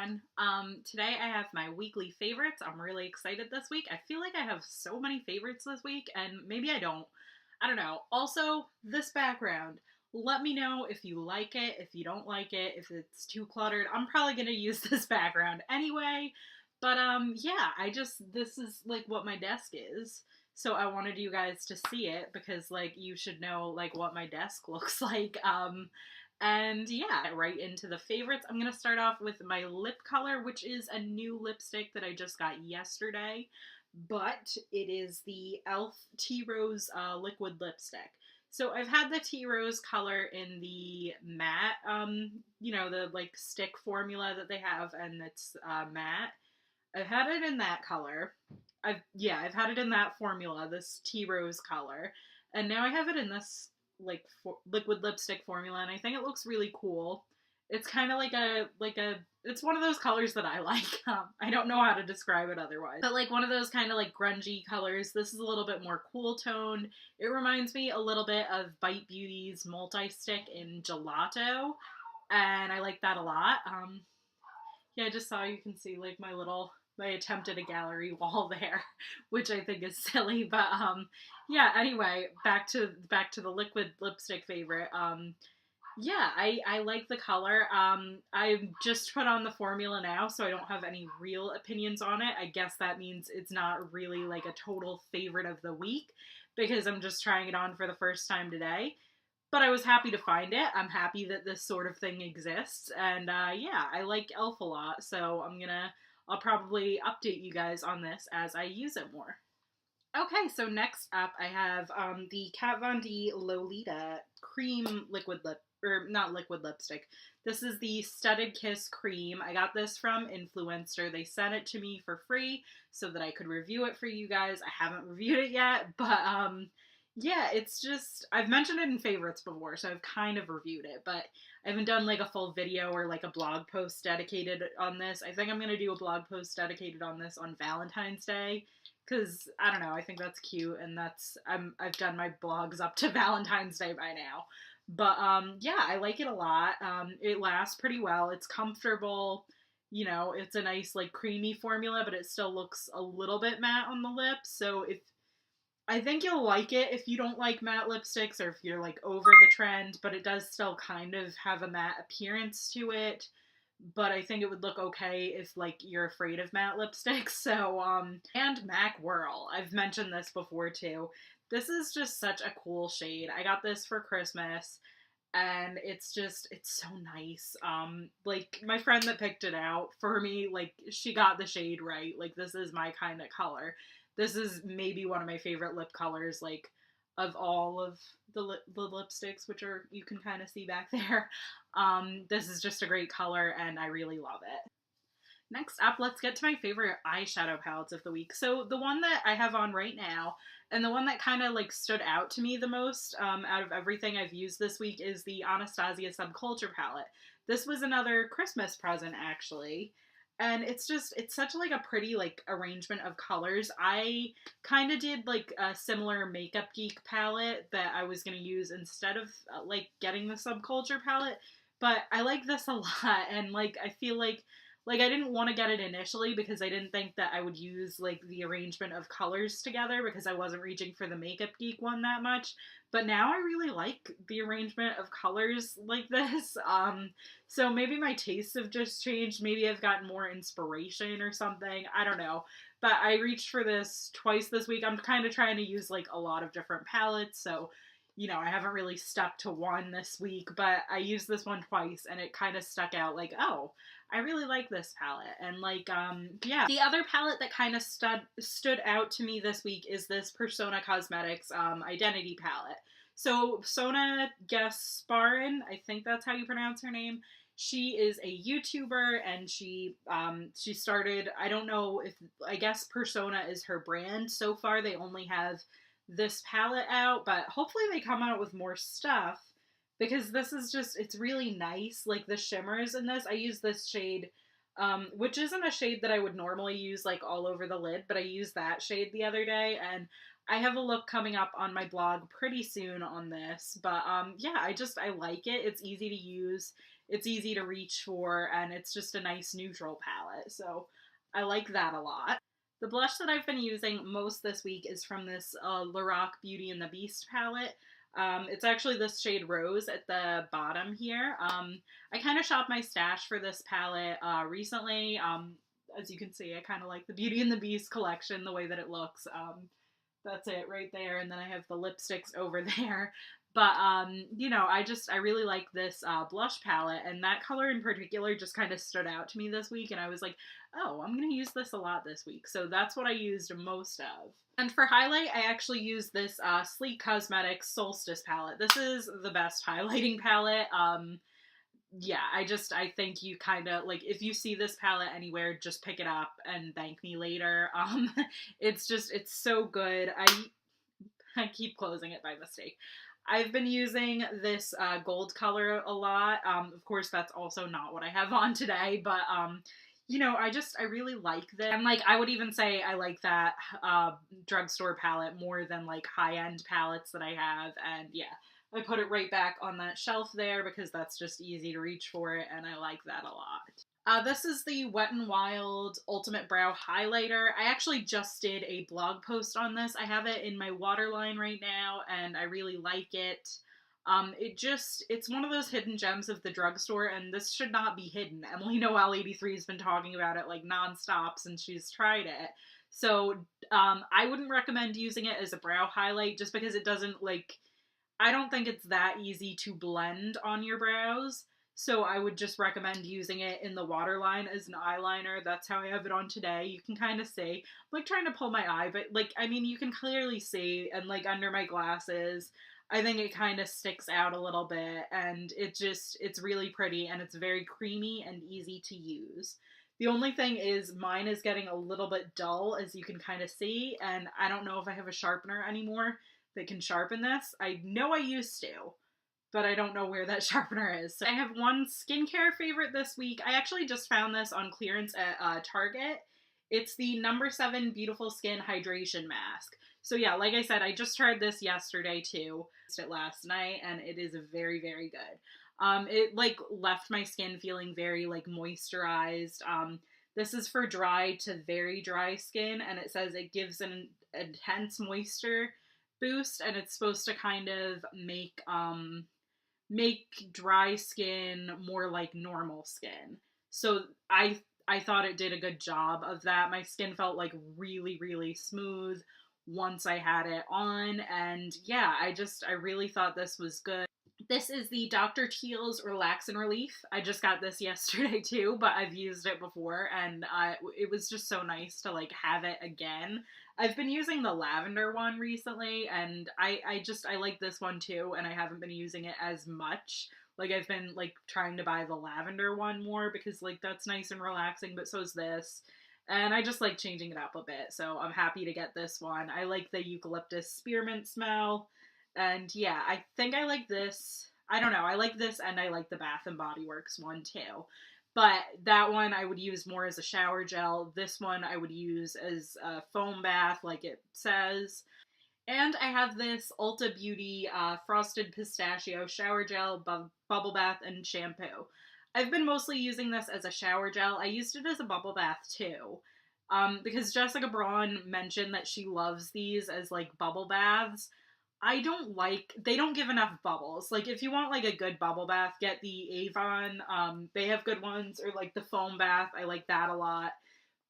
everyone. Today I have my weekly favorites. I'm really excited this week. I feel like I have so many favorites this week, and maybe I don't. I don't know. Also, this background. Let me know if you like it, if you don't like it, if it's too cluttered. I'm probably gonna use this background anyway. But yeah, this is like what my desk is. So I wanted you guys to see it because like you should know like what my desk looks like. And yeah, right into the favorites. I'm going to start off with my lip color, which is a new lipstick that I just got yesterday. But it is the e.l.f. Tea Rose liquid lipstick. So I've had the Tea Rose color in the matte, the like stick formula that they have, and it's matte. I've had it in that color. I've had it in that formula, this tea rose color, and now I have it in this like liquid lipstick formula, and I think it looks really cool. It's kind of like a it's one of those colors that I like. I don't know how to describe it otherwise, but like one of those kind of like grungy colors. This is a little bit more cool toned. It reminds me a little bit of Bite Beauty's multi stick in Gelato, and I like that a lot. Yeah, I just saw you can see like my attempt at a gallery wall there, which I think is silly. But yeah, anyway, back to the liquid lipstick favorite. Yeah, I like the color. I just put on the formula now, so I don't have any real opinions on it. I guess that means it's not really like a total favorite of the week because I'm just trying it on for the first time today. But I was happy to find it. I'm happy that this sort of thing exists. And yeah, I like e.l.f. a lot, so I'll probably update you guys on this as I use it more. Okay, so next up I have the Kat Von D Lolita cream liquid lip, or not liquid lipstick. This is the Studded Kiss cream. I got this from Influencer. They sent it to me for free so that I could review it for you guys. I haven't reviewed it yet, but yeah, it's just, I've mentioned it in favorites before, so I've kind of reviewed it, but I haven't done like a full video or like a blog post dedicated on this. I think I'm going to do a blog post dedicated on this on Valentine's Day, because, I don't know, I think that's cute, and I've done my blogs up to Valentine's Day by now. But, yeah, I like it a lot. It lasts pretty well. It's comfortable. You know, it's a nice, like, creamy formula, but it still looks a little bit matte on the lips, so I think you'll like it if you don't like matte lipsticks or if you're like over the trend, but it does still kind of have a matte appearance to it. But I think it would look okay if like you're afraid of matte lipsticks. So and MAC Whirl. I've mentioned this before too. This is just such a cool shade. I got this for Christmas and it's so nice. Like my friend that picked it out for me, like she got the shade right. Like this is my kind of color. This is maybe one of my favorite lip colors, like, of all of the lipsticks, which are, you can kind of see back there. This is just a great color, and I really love it. Next up, let's get to my favorite eyeshadow palettes of the week. So the one that I have on right now, and the one that kind of, like, stood out to me the most out of everything I've used this week is the Anastasia Subculture palette. This was another Christmas present, actually. And it's such like a pretty like arrangement of colors. I kind of did like a similar Makeup Geek palette that I was going to use instead of like getting the Subculture palette, but I like this a lot, and like I feel like I didn't want to get it initially because I didn't think that I would use like the arrangement of colors together because I wasn't reaching for the Makeup Geek one that much. But now I really like the arrangement of colors like this. So maybe my tastes have just changed. Maybe I've gotten more inspiration or something. I don't know. But I reached for this twice this week. I'm kind of trying to use like a lot of different palettes. So, you know, I haven't really stuck to one this week, but I used this one twice and it kind of stuck out like, oh, I really like this palette. And like, yeah. The other palette that kind of stood out to me this week is this Persona Cosmetics Identity palette. So Sona Gasparin, I think that's how you pronounce her name. She is a YouTuber and she started, I don't know if, I guess Persona is her brand. So far they only have this palette out, but hopefully they come out with more stuff. Because this is just, it's really nice. Like the shimmers in this, I use this shade which isn't a shade that I would normally use like all over the lid, but I used that shade the other day, and I have a look coming up on my blog pretty soon on this. But yeah, I like it. It's easy to use, it's easy to reach for, and it's just a nice neutral palette. So I like that a lot. The blush that I've been using most this week is from this Lorac Beauty and the Beast palette. It's actually this shade Rose at the bottom here. I kind of shopped my stash for this palette recently. As you can see, I kind of like the Beauty and the Beast collection, the way that it looks. That's it right there, and then I have the lipsticks over there. But, you know, I really like this blush palette, and that color in particular just kind of stood out to me this week, and I was like, oh, I'm going to use this a lot this week. So that's what I used most of. And for highlight, I actually used this Sleek Cosmetics Solstice palette. This is the best highlighting palette. Yeah, I think you kind of, like, if you see this palette anywhere, just pick it up and thank me later. It's so good. I keep closing it by mistake. I've been using this gold color a lot. Of course, that's also not what I have on today, but, you know, I really like this. And, like, I would even say I like that drugstore palette more than, like, high-end palettes that I have, and yeah. I put it right back on that shelf there because that's just easy to reach for it, and I like that a lot. This is the Wet n Wild Ultimate Brow Highlighter. I actually just did a blog post on this. I have it in my waterline right now, and I really like it. It's one of those hidden gems of the drugstore, and this should not be hidden. Emily Noel 83 has been talking about it like nonstop since she's tried it. So, I wouldn't recommend using it as a brow highlight just because it doesn't, like, I don't think it's that easy to blend on your brows, so I would just recommend using it in the waterline as an eyeliner. That's how I have it on today. You can kind of see. I'm, like, trying to pull my eye, but, like, I mean, you can clearly see, and, like, under my glasses, I think it kind of sticks out a little bit, and it's really pretty, and it's very creamy and easy to use. The only thing is mine is getting a little bit dull, as you can kind of see, and I don't know if I have a sharpener anymore that can sharpen this. I know I used to, but I don't know where that sharpener is. So I have one skincare favorite this week. I actually just found this on clearance at Target. It's the No. 7 Beautiful Skin Hydration Mask. So yeah, like I said, I just tried this yesterday too. I used it last night, and it is very, very good. It, like, left my skin feeling very, like, moisturized. This is for dry to very dry skin, and it says it gives an intense moisture boost, and it's supposed to kind of make dry skin more like normal skin. So I thought it did a good job of that. My skin felt like really, really smooth once I had it on, and yeah, I really thought this was good. This is the Dr. Teal's Relax and Relief. I just got this yesterday too, but I've used it before, and it was just so nice to, like, have it again. I've been using the lavender one recently, and I like this one too, and I haven't been using it as much. Like, I've been, like, trying to buy the lavender one more because, like, that's nice and relaxing, but so is this. And I just like changing it up a bit, so I'm happy to get this one. I like the eucalyptus spearmint smell. And yeah, I think I like this. I don't know. I like this, and I like the Bath and Body Works one too. But that one I would use more as a shower gel. This one I would use as a foam bath, like it says. And I have this Ulta Beauty Frosted Pistachio Shower Gel, Bubble Bath, and Shampoo. I've been mostly using this as a shower gel. I used it as a bubble bath too. Because Jessica Braun mentioned that she loves these as, like, bubble baths. They don't give enough bubbles. Like, if you want, like, a good bubble bath, get the Avon. They have good ones, or, like, the foam bath. I like that a lot.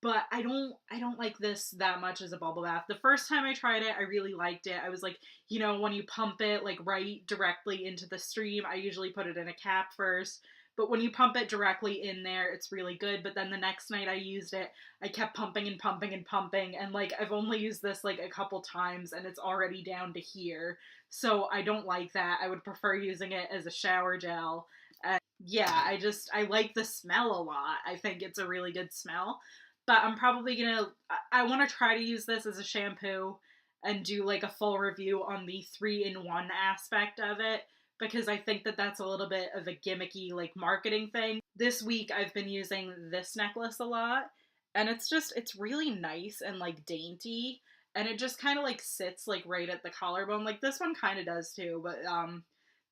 But I don't like this that much as a bubble bath. The first time I tried it, I really liked it. I was like, you know, when you pump it, like, right directly into the stream, I usually put it in a cap first. But when you pump it directly in there, it's really good. But then the next night I used it, I kept pumping and pumping and pumping. And, like, I've only used this, like, a couple times, and it's already down to here. So I don't like that. I would prefer using it as a shower gel. And yeah, I like the smell a lot. I think it's a really good smell. But I'm probably gonna, I want to try to use this as a shampoo and do, like, a full review on the 3-in-1 aspect of it. because I think that that's a little bit of a gimmicky, like, marketing thing. This week I've been using this necklace a lot, and it's really nice and, like, dainty, and it just kind of, like, sits, like, right at the collarbone. Like, this one kind of does too, but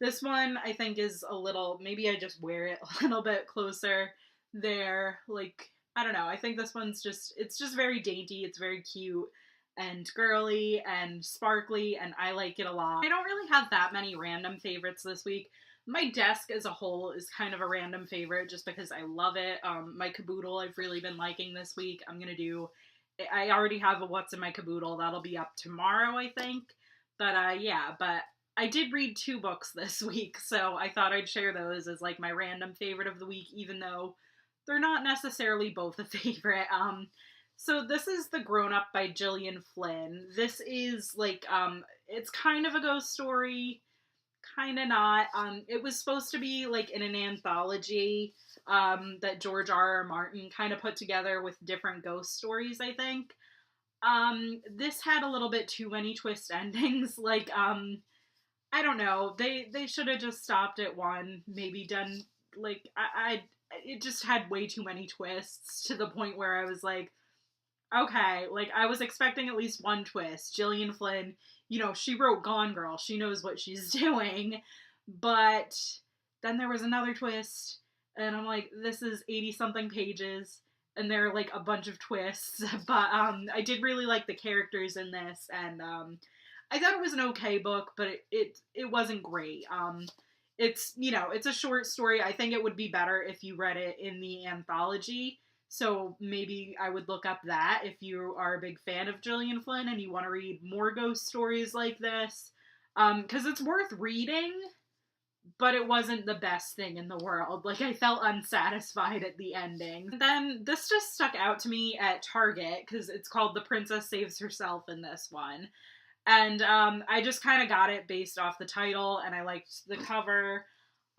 this one I think is a little, maybe I just wear it a little bit closer there. Like, I don't know. I think this one's it's just very dainty. It's very cute and girly and sparkly, and I like it a lot. I don't really have that many random favorites this week. My desk as a whole is kind of a random favorite just because I love it. My caboodle I've really been liking this week. I already have a What's in My Caboodle. That'll be up tomorrow, I think. But yeah, but I did read 2 books this week, so I thought I'd share those as, like, my random favorite of the week, even though they're not necessarily both a favorite. So this is The Grown Up by Gillian Flynn. This is, like, it's kind of a ghost story, kind of not. It was supposed to be, like, in an anthology that George R. R. Martin kind of put together with different ghost stories, I think. This had a little bit too many twist endings. Like, I don't know. They should have just stopped at one. Maybe done, like, it just had way too many twists to the point where I was like, okay, like, I was expecting at least one twist. Gillian Flynn, she wrote Gone Girl. She knows what she's doing. But then there was another twist, and I'm like, this is 80-something pages, and there are, like, a bunch of twists. But I did really like the characters in this, and I thought it was an okay book, but it wasn't great. It's a short story. I think it would be better if you read it in the anthology. So maybe I would look up that if you are a big fan of Gillian Flynn and you want to read more ghost stories like this. Because it's worth reading, but it wasn't the best thing in the world. Like, I felt unsatisfied at the ending. And then this just stuck out to me at Target, because it's called The Princess Saves Herself in this one. And I just kind of got it based off the title, and I liked the cover.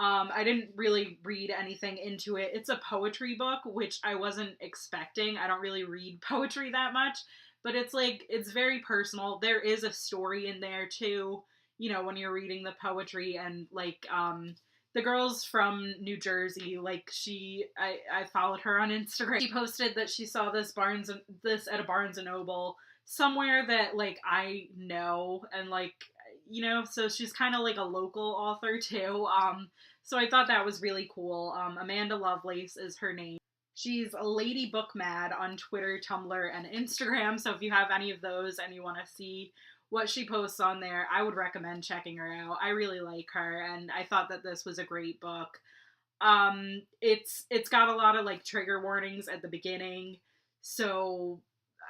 I didn't really read anything into it. It's a poetry book, which I wasn't expecting. I don't really read poetry that much, but it's very personal. There is a story in there too, when you're reading the poetry, and, like, the girl's from New Jersey. Like, I followed her on Instagram. She posted that she saw this at a Barnes and Noble somewhere that, like, I know, and, like, so she's kind of like a local author too. So I thought that was really cool. Amanda Lovelace is her name. She's a Lady Book Mad on Twitter, Tumblr, and Instagram. So if you have any of those and you want to see what she posts on there, I would recommend checking her out. I really like her, and I thought that this was a great book. It's got a lot of, like, trigger warnings at the beginning. So,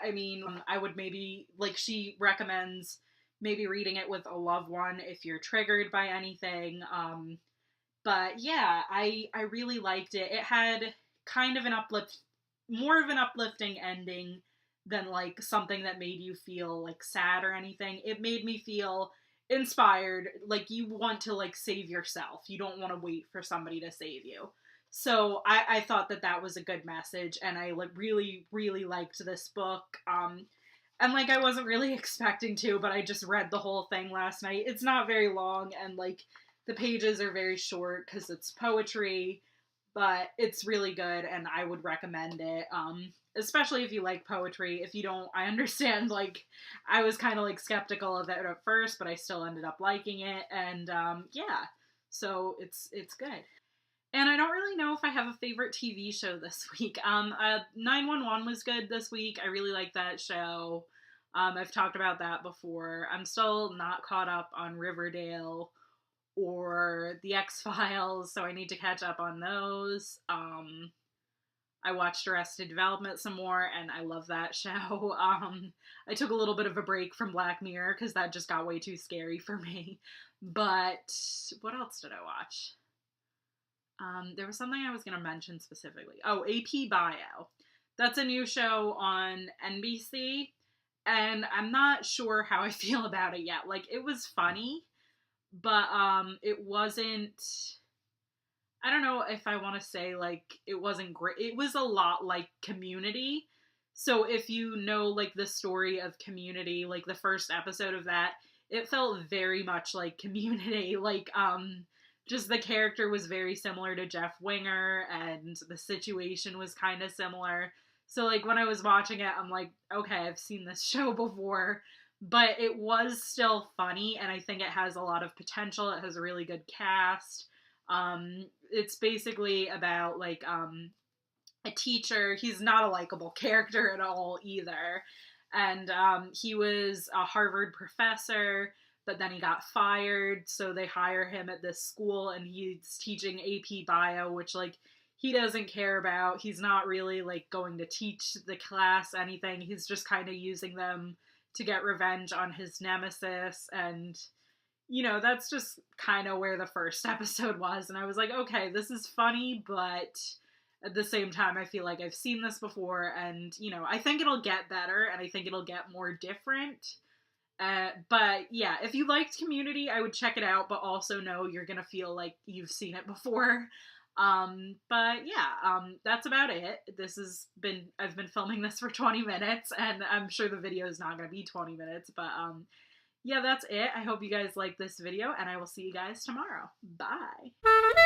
I mean, I would maybe, like, she recommends maybe reading it with a loved one if you're triggered by anything. But yeah, I really liked it. It had kind of more of an uplifting ending than, like, something that made you feel, like, sad or anything. It made me feel inspired. Like, you want to, like, save yourself. You don't want to wait for somebody to save you. So I thought that was a good message, and I, like, really, really liked this book. And, like, I wasn't really expecting to, but I just read the whole thing last night. It's not very long, and, like, the pages are very short because it's poetry, but it's really good, and I would recommend it. Especially if you like poetry. If you don't, I understand. Like, I was kind of, like, skeptical of it at first, but I still ended up liking it, and yeah, so it's good. And I don't really know if I have a favorite TV show this week. 911 was good this week. I really like that show. I've talked about that before. I'm still not caught up on Riverdale or The X-Files, so I need to catch up on those. I watched Arrested Development some more, and I love that show. I took a little bit of a break from Black Mirror because that just got way too scary for me. But what else did I watch? There was something I was going to mention specifically. Oh, AP Bio. That's a new show on NBC, and I'm not sure how I feel about it yet. Like, it was funny, but it wasn't, I don't know if I want to say, like, it wasn't great. It was a lot like Community. So if you know, like, the story of Community, like, the first episode of that it felt very much like Community. Like, just the character was very similar to Jeff Winger, and the situation was kind of similar. So, like, when I was watching it, I'm like, okay, I've seen this show before, but it was still funny, and I think it has a lot of potential. It has a really good cast. It's basically about, like, a teacher. He's not a likable character at all either. And he was a Harvard professor, but then he got fired, so they hire him at this school, and he's teaching AP Bio, which, like, he doesn't care about. He's not really, like, going to teach the class anything. He's just kind of using them to get revenge on his nemesis, and, you know, that's just kind of where the first episode was, and I was like, okay, this is funny, but at the same time, I feel like I've seen this before, and, you know, I think it'll get better, and I think it'll get more different. But yeah, if you liked Community, I would check it out, but also know you're gonna feel like you've seen it before. But yeah, that's about it. I've been filming this for 20 minutes, and I'm sure the video is not gonna be 20 minutes, but yeah, that's it. I hope you guys like this video, and I will see you guys tomorrow. Bye!